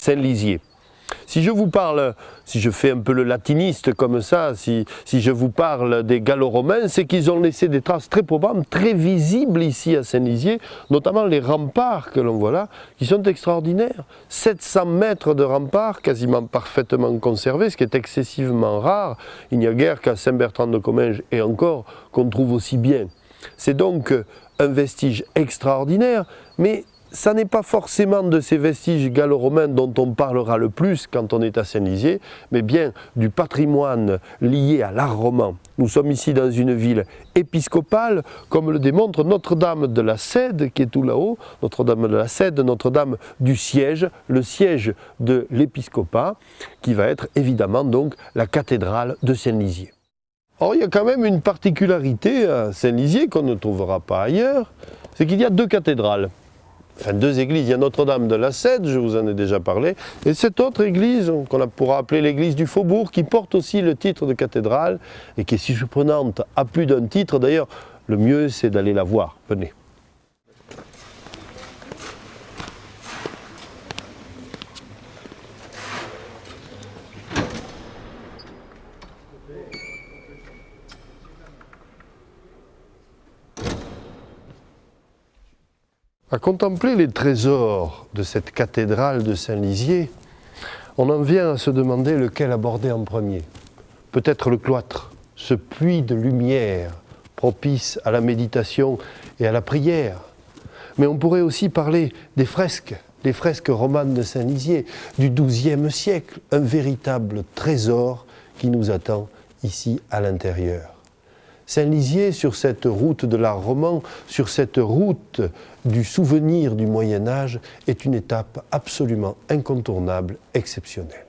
Saint-Lizier. Si je vous parle, si je fais un peu le latiniste comme ça, si je vous parle des Gallo-Romains, c'est qu'ils ont laissé des traces très probantes, très visibles ici à Saint-Lizier, notamment les remparts que l'on voit là, qui sont extraordinaires. 700 mètres de remparts, quasiment parfaitement conservés, ce qui est excessivement rare. Il n'y a guère qu'à Saint-Bertrand-de-Comminges et encore qu'on trouve aussi bien. C'est donc un vestige extraordinaire, mais ça n'est pas forcément de ces vestiges gallo-romains dont on parlera le plus quand on est à Saint-Lizier, mais bien du patrimoine lié à l'art roman. Nous sommes ici dans une ville épiscopale, comme le démontre Notre-Dame de la Cède, qui est tout là-haut, Notre-Dame de la Cède, Notre-Dame du Siège, le siège de l'épiscopat, qui va être évidemment donc la cathédrale de Saint-Lizier. Or, il y a quand même une particularité à Saint-Lizier qu'on ne trouvera pas ailleurs, c'est qu'il y a deux cathédrales. Enfin, deux églises, il y a Notre-Dame de la Cède, je vous en ai déjà parlé, et cette autre église, qu'on pourra appeler l'église du Faubourg, qui porte aussi le titre de cathédrale, et qui est si surprenante à plus d'un titre. D'ailleurs, le mieux c'est d'aller la voir. Venez. À contempler les trésors de cette cathédrale de Saint-Lizier, on en vient à se demander lequel aborder en premier. Peut-être le cloître, ce puits de lumière propice à la méditation et à la prière. Mais on pourrait aussi parler des fresques romanes de Saint-Lizier, du XIIe siècle, un véritable trésor qui nous attend ici à l'intérieur. Saint-Lizier, sur cette route de l'art roman, sur cette route du souvenir du Moyen-Âge, est une étape absolument incontournable, exceptionnelle.